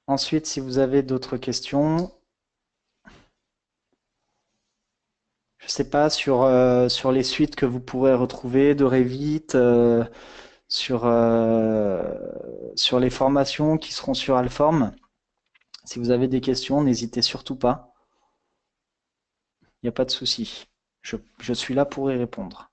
Ensuite, si vous avez d'autres questions, je ne sais pas, sur les suites que vous pourrez retrouver de Revit, sur, sur les formations qui seront sur Alform. Si vous avez des questions, n'hésitez surtout pas. Il n'y a pas de souci. Je suis là pour y répondre.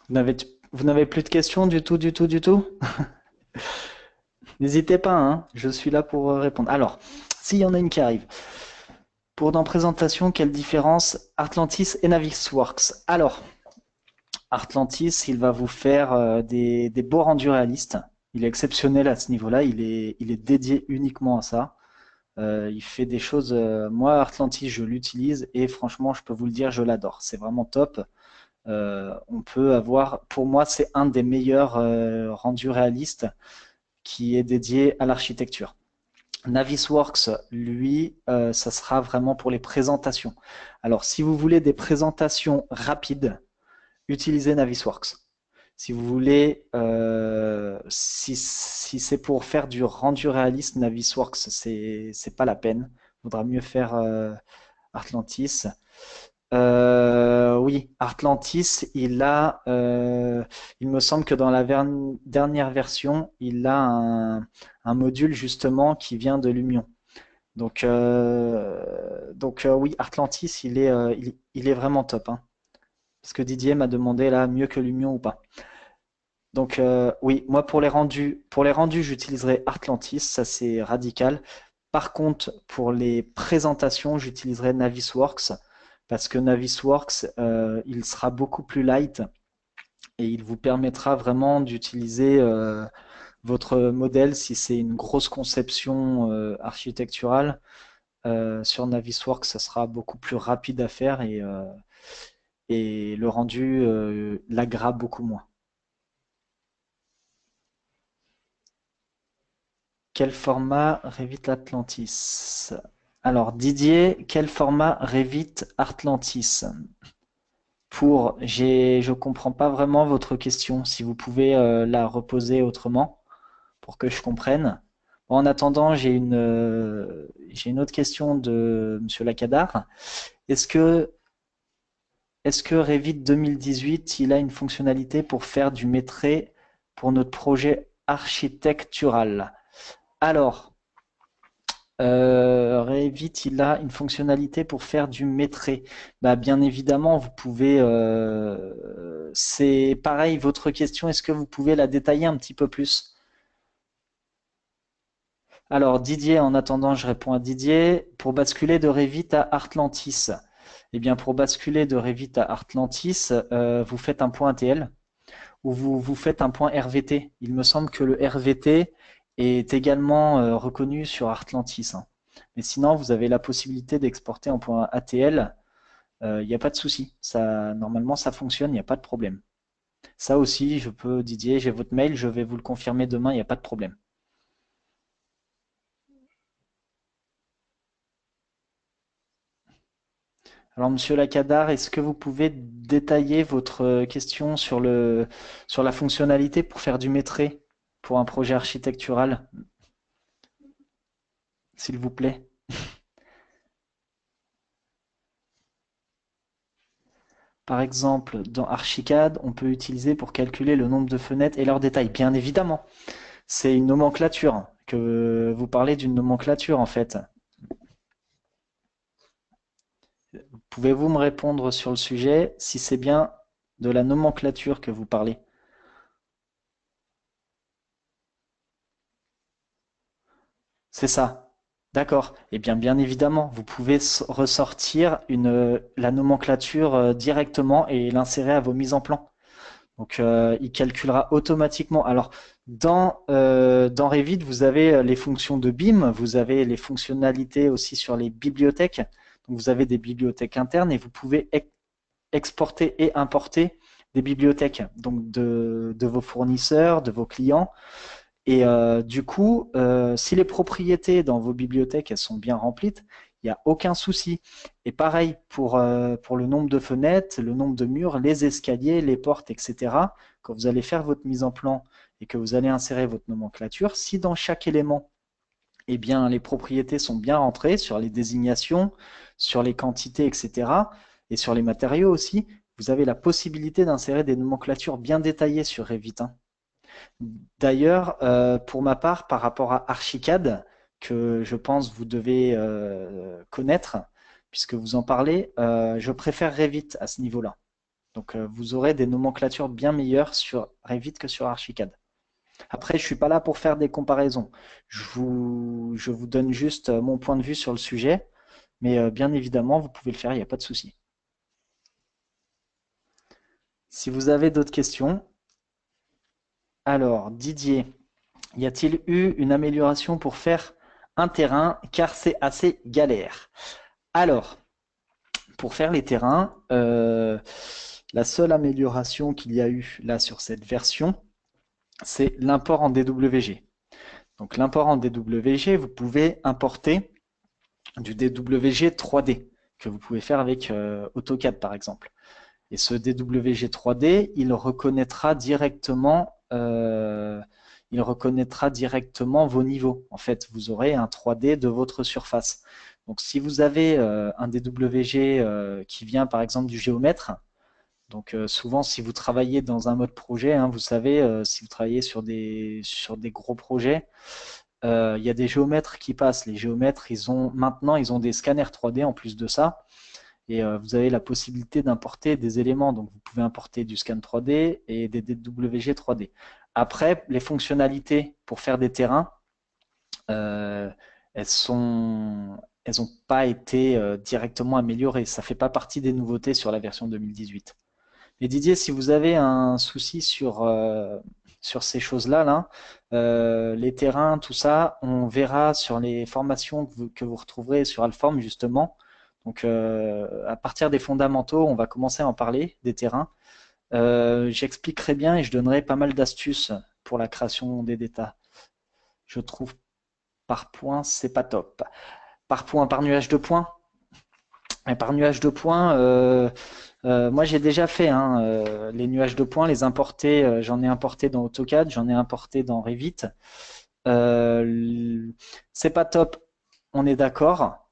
Vous n'avez, vous n'avez plus de questions du tout, du tout, du tout? N'hésitez pas, hein, je suis là pour répondre. Alors, s'il y en a une qui arrive. Pour dans présentation, quelle différence Artlantis et Navisworks? Alors, Artlantis, il va vous faire des beaux rendus réalistes. Il est exceptionnel à ce niveau-là. Il est dédié uniquement à ça. Il fait des choses. Moi, Artlantis, je l'utilise et franchement, je peux vous le dire, je l'adore. C'est vraiment top. On peut avoir, pour moi, c'est un des meilleurs rendus réalistes qui est dédié à l'architecture. Navisworks, lui, ça sera vraiment pour les présentations. Alors, si vous voulez des présentations rapides, utilisez Navisworks. Si vous voulez, si c'est pour faire du rendu réaliste, Navisworks, c'est pas la peine. Il vaudra mieux faire Artlantis. Oui, Artlantis, il me semble que dans la dernière version, il a un module justement qui vient de Lumion. Donc oui, Artlantis, il est vraiment top, hein. Parce que Didier m'a demandé là, mieux que Lumion ou pas. Donc oui, moi pour les rendus, j'utiliserai Artlantis, ça c'est radical. Par contre, pour les présentations, j'utiliserai Navisworks parce que Navisworks, il sera beaucoup plus light et il vous permettra vraiment d'utiliser votre modèle si c'est une grosse conception architecturale. Sur Navisworks, ça sera beaucoup plus rapide à faire et le rendu laggera beaucoup moins. Quel format Revit Atlantis? Alors Didier, quel format Revit Atlantis? Je comprends pas vraiment votre question. Si vous pouvez la reposer autrement pour que je comprenne. Bon, en attendant, j'ai une autre question de Monsieur Lacadar. Est-ce que, est-ce que Revit 2018, il a une fonctionnalité pour faire du métré pour notre projet architectural? Alors, Revit, il a une fonctionnalité pour faire du métré. Bah, bien évidemment, vous pouvez. C'est pareil, votre question, est-ce que vous pouvez la détailler un petit peu plus? Alors, Didier, en attendant, je réponds à Didier. Pour basculer de Revit à Artlantis, eh bien, pour basculer de Revit à Artlantis, vous faites un point ATL ou vous faites un point RVT. Il me semble que le RVT est également reconnu sur Artlantis, hein. Mais sinon, vous avez la possibilité d'exporter en point ATL. Il n'y a pas de souci. Ça, normalement, ça fonctionne, il n'y a pas de problème. Ça aussi, je peux, Didier, j'ai votre mail, je vais vous le confirmer demain, il n'y a pas de problème. Alors, Monsieur Lacadar, est-ce que vous pouvez détailler votre question sur la fonctionnalité pour faire du métré pour un projet architectural, s'il vous plaît? Par exemple, dans Archicad, on peut utiliser pour calculer le nombre de fenêtres et leurs détails. Bien évidemment, c'est une nomenclature, que vous parlez d'une nomenclature en fait. Pouvez-vous me répondre sur le sujet si c'est bien de la nomenclature que vous parlez? C'est ça. D'accord. Eh bien, bien évidemment, vous pouvez ressortir la nomenclature directement et l'insérer à vos mises en plan. Donc, il calculera automatiquement. Alors, Dans Revit, vous avez les fonctions de BIM, vous avez les fonctionnalités aussi sur les bibliothèques. Donc, vous avez des bibliothèques internes et vous pouvez exporter et importer des bibliothèques donc de vos fournisseurs, de vos clients. Et du coup, si les propriétés dans vos bibliothèques elles sont bien remplies, il n'y a aucun souci. Et pareil pour le nombre de fenêtres, le nombre de murs, les escaliers, les portes, etc. Quand vous allez faire votre mise en plan et que vous allez insérer votre nomenclature, si dans chaque élément, eh bien, les propriétés sont bien rentrées sur les désignations, sur les quantités, etc. et sur les matériaux aussi, vous avez la possibilité d'insérer des nomenclatures bien détaillées sur Revit, hein. D'ailleurs, pour ma part, par rapport à Archicad, que je pense vous devez connaître, puisque vous en parlez, je préfère Revit à ce niveau-là. Donc, vous aurez des nomenclatures bien meilleures sur Revit que sur Archicad. Après, je ne suis pas là pour faire des comparaisons. Je vous donne juste mon point de vue sur le sujet, mais bien évidemment, vous pouvez le faire, il n'y a pas de souci. Si vous avez d'autres questions, alors Didier, y a-t-il eu une amélioration pour faire un terrain car c'est assez galère? Alors, pour faire les terrains, la seule amélioration qu'il y a eu là sur cette version, c'est l'import en DWG. Donc l'import en DWG, vous pouvez importer du DWG 3D que vous pouvez faire avec AutoCAD par exemple. Et ce DWG 3D, il reconnaîtra directement vos niveaux. En fait, vous aurez un 3D de votre surface. Donc, si vous avez un DWG qui vient par exemple du géomètre, donc souvent si vous travaillez dans un mode projet, hein, vous savez, si vous travaillez sur des gros projets, il y a des géomètres qui passent. Les géomètres, maintenant, ils ont des scanners 3D en plus de ça. Et vous avez la possibilité d'importer des éléments. Donc, vous pouvez importer du scan 3D et des DWG 3D. Après, les fonctionnalités pour faire des terrains, euh, elles n'ont pas été directement améliorées. Ça ne fait pas partie des nouveautés sur la version 2018. Mais Didier, si vous avez un souci sur ces choses-là, là, les terrains, tout ça, on verra sur les formations que vous retrouverez sur Alform, justement. Donc, à partir des fondamentaux, on va commencer à en parler, des terrains. J'expliquerai bien et je donnerai pas mal d'astuces pour la création des data. Je trouve par point, c'est pas top. Par point, par nuage de points. Et par nuage de points, moi j'ai déjà fait hein, les nuages de points, les importer. J'en ai importé dans AutoCAD, j'en ai importé dans Revit. C'est pas top, on est d'accord.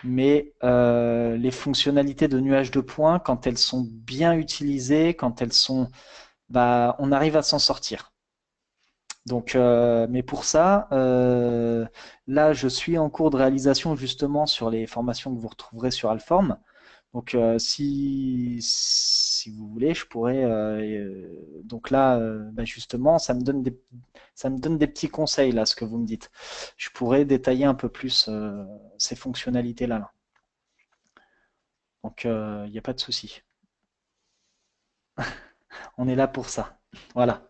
Mais les fonctionnalités de nuages de points, quand elles sont bien utilisées, bah, on arrive à s'en sortir. Donc, mais pour ça, là, je suis en cours de réalisation justement sur les formations que vous retrouverez sur Alform. Donc, si vous voulez, je pourrais. Donc là, bah, justement, ça me donne des petits conseils là, ce que vous me dites. Je pourrais détailler un peu plus ces fonctionnalités-là, là. Donc, il n'y a pas de souci. On est là pour ça. Voilà.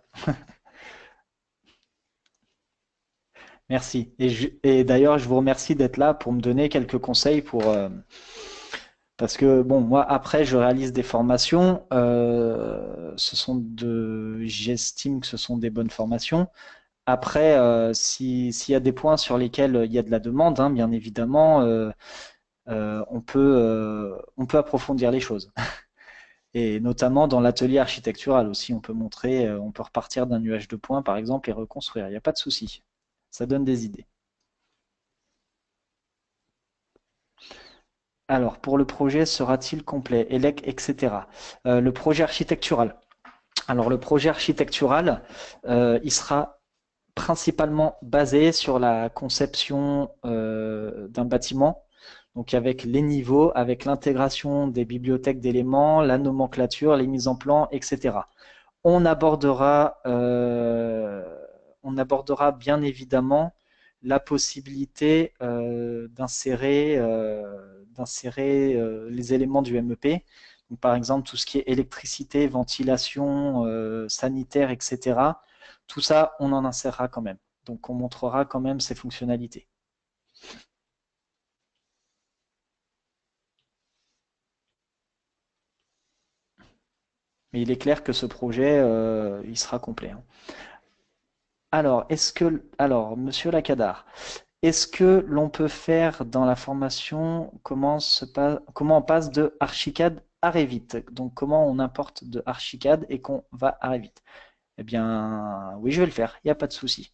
Merci. Et d'ailleurs, je vous remercie d'être là pour me donner quelques conseils parce que bon, moi après, je réalise des formations. J'estime que ce sont des bonnes formations. Après, s'il y a des points sur lesquels il y a de la demande, hein, bien évidemment, on peut approfondir les choses. Et notamment dans l'atelier architectural aussi, on peut montrer, on peut repartir d'un nuage de points par exemple et reconstruire. Il n'y a pas de souci. Ça donne des idées. Alors, pour le projet, sera-t-il complet, ELEC, etc. Le projet architectural. Alors, le projet architectural, il sera principalement basé sur la conception d'un bâtiment, donc avec les niveaux, avec l'intégration des bibliothèques d'éléments, la nomenclature, les mises en plan, etc. On abordera, euh, on abordera bien évidemment la possibilité d'insérer les éléments du MEP. Donc, par exemple, tout ce qui est électricité, ventilation, sanitaire, etc. tout ça, on en insérera quand même. Donc, on montrera quand même ces fonctionnalités. Mais il est clair que ce projet, il sera complet, hein. Alors, Monsieur Lacadar, est-ce que l'on peut faire dans la formation comment on passe de Archicad à Revit? Donc, comment on importe de Archicad et qu'on va à Revit? Eh bien, oui, je vais le faire, il n'y a pas de souci.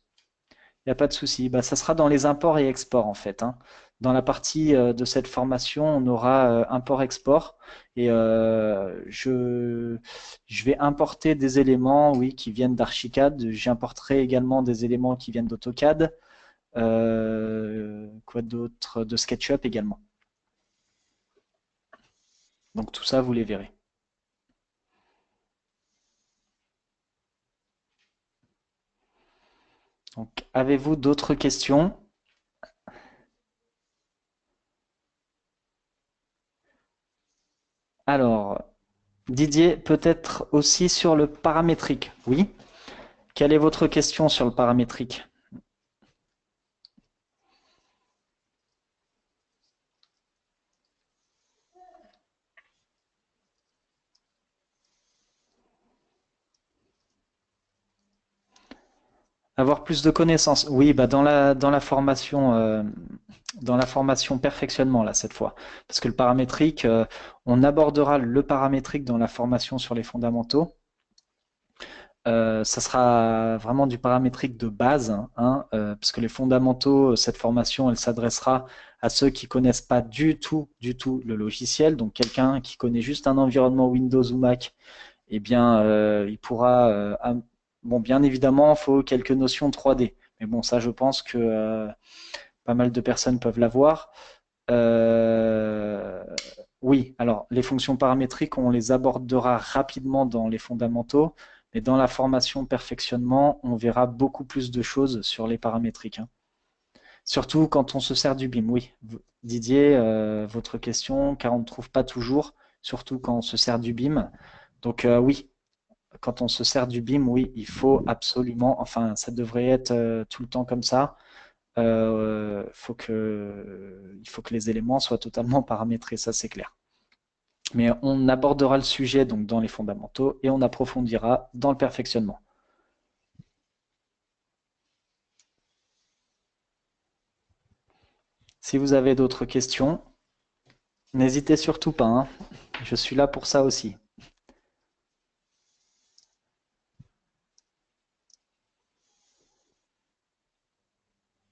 Il n'y a pas de souci. Bah, ça sera dans les imports et exports en fait, hein. Dans la partie de cette formation, on aura import-export et je vais importer des éléments, oui, qui viennent d'Archicad. J'importerai également des éléments qui viennent d'AutoCAD. Quoi d'autre? De SketchUp également. Donc tout ça, vous les verrez. Donc, avez-vous d'autres questions? Alors, Didier, peut-être aussi sur le paramétrique. Oui. Quelle est votre question sur le paramétrique? Avoir plus de connaissances. Oui, bah dans la formation perfectionnement là cette fois, parce que le paramétrique, on abordera le paramétrique dans la formation sur les fondamentaux. Ça sera vraiment du paramétrique de base, hein, parce que les fondamentaux, cette formation, elle s'adressera à ceux qui connaissent pas du tout le logiciel. Donc quelqu'un qui connaît juste un environnement Windows ou Mac, eh bien, il pourra. Bon, bien évidemment, il faut quelques notions 3D. Mais bon, ça, je pense que pas mal de personnes peuvent l'avoir. Euh, oui, alors les fonctions paramétriques, on les abordera rapidement dans les fondamentaux, mais dans la formation perfectionnement, on verra beaucoup plus de choses sur les paramétriques, hein. Surtout quand on se sert du BIM. Oui, Didier, votre question, car on ne trouve pas toujours, surtout quand on se sert du BIM. Donc oui, quand on se sert du BIM, oui, il faut absolument, enfin, ça devrait être tout le temps comme ça. Il faut que les éléments soient totalement paramétrés, ça c'est clair. Mais on abordera le sujet donc dans les fondamentaux et on approfondira dans le perfectionnement. Si vous avez d'autres questions, n'hésitez surtout pas, hein. Je suis là pour ça aussi.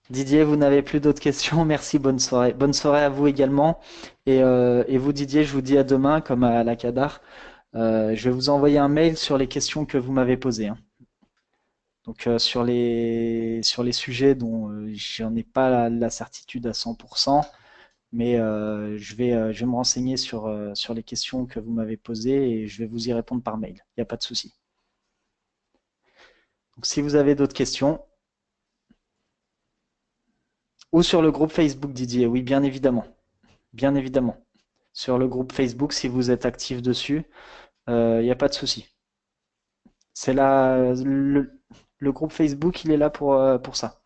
Didier, vous n'avez plus d'autres questions. Merci, bonne soirée. Bonne soirée à vous également. Et vous, Didier, je vous dis à demain, comme à la Cadar. Je vais vous envoyer un mail sur les questions que vous m'avez posées, hein. Donc sur les sujets dont j'en ai pas la certitude à 100%, mais je vais me renseigner sur les questions que vous m'avez posées et je vais vous y répondre par mail. Il n'y a pas de souci. Donc si vous avez d'autres questions, ou sur le groupe Facebook Didier, oui, bien évidemment. Bien évidemment. Sur le groupe Facebook, si vous êtes actif dessus, il n'y a pas de souci. C'est là, le groupe Facebook, il est là pour ça.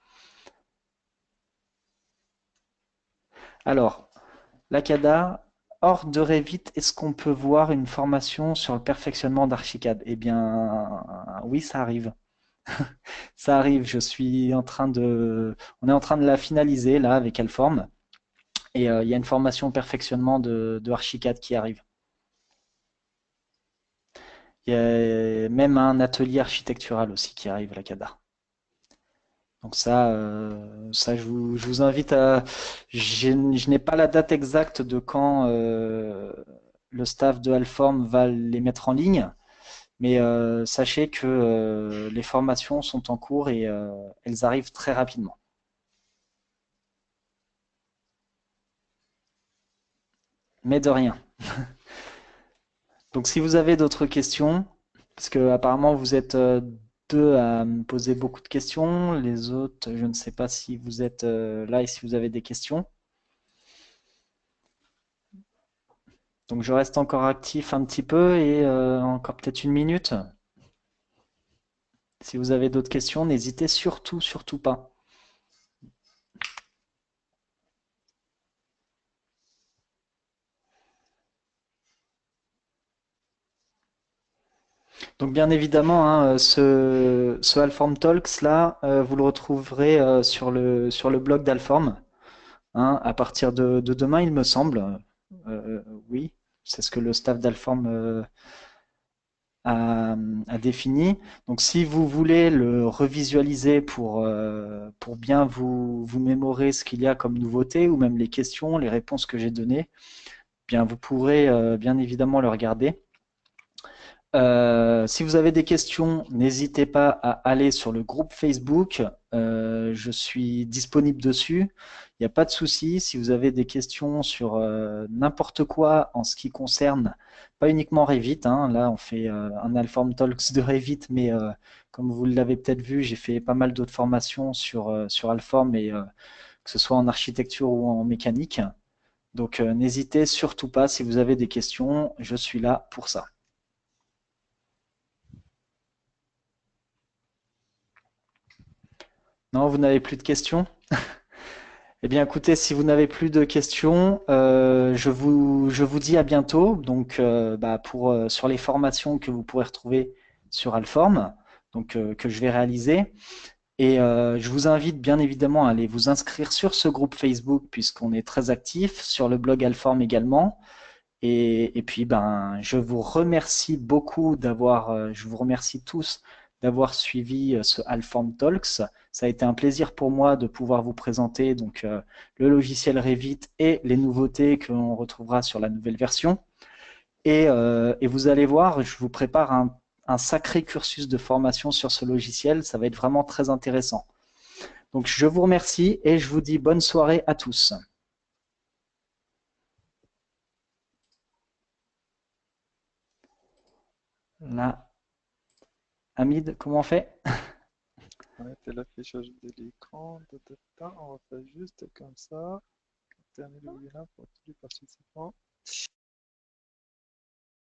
Alors, l'ACADA, hors de Revit, est-ce qu'on peut voir une formation sur le perfectionnement d'Archicad? Eh bien, oui, ça arrive. Ça arrive. On est en train de la finaliser là avec Alform. Et il y a une formation perfectionnement de Archicad qui arrive. Il y a même un atelier architectural aussi qui arrive à l'ACADA. Donc ça je vous invite à. Je n'ai pas la date exacte de quand le staff de Alform va les mettre en ligne, mais sachez que les formations sont en cours et elles arrivent très rapidement. Mais de rien. Donc si vous avez d'autres questions, parce que apparemment vous êtes deux à me poser beaucoup de questions, les autres, je ne sais pas si vous êtes là et si vous avez des questions. Donc je reste encore actif un petit peu et encore peut-être une minute. Si vous avez d'autres questions, n'hésitez surtout, surtout pas. Donc bien évidemment, hein, ce Alform Talks là, vous le retrouverez sur le blog d'Alform, hein, à partir de demain, il me semble. Oui, c'est ce que le staff d'Alform a défini. Donc si vous voulez le revisualiser pour bien vous mémorer ce qu'il y a comme nouveauté, ou même les questions, les réponses que j'ai données, bien vous pourrez bien évidemment le regarder. Si vous avez des questions, n'hésitez pas à aller sur le groupe Facebook. Je suis disponible dessus. Il n'y a pas de souci. Si vous avez des questions sur n'importe quoi en ce qui concerne, pas uniquement Revit, hein, là, on fait un Alform Talks de Revit, mais comme vous l'avez peut-être vu, j'ai fait pas mal d'autres formations sur Alform, et que ce soit en architecture ou en mécanique. Donc, n'hésitez surtout pas. Si vous avez des questions, je suis là pour ça. Non, vous n'avez plus de questions? Eh bien, écoutez, si vous n'avez plus de questions, je vous dis à bientôt. Donc, sur les formations que vous pourrez retrouver sur Alform, donc que je vais réaliser. Et je vous invite bien évidemment à aller vous inscrire sur ce groupe Facebook puisqu'on est très actif, sur le blog Alform également. Et puis, ben, je vous remercie beaucoup je vous remercie tous d'avoir suivi ce Alform Talks. Ça a été un plaisir pour moi de pouvoir vous présenter donc le logiciel Revit et les nouveautés que l'on retrouvera sur la nouvelle version. Et vous allez voir, je vous prépare un sacré cursus de formation sur ce logiciel. Ça va être vraiment très intéressant. Donc, je vous remercie et je vous dis bonne soirée à tous. Là, Hamid, comment on fait? Arrêtez l'affichage de l'écran. On va faire juste comme ça. On termine le webinaire pour tous les participants.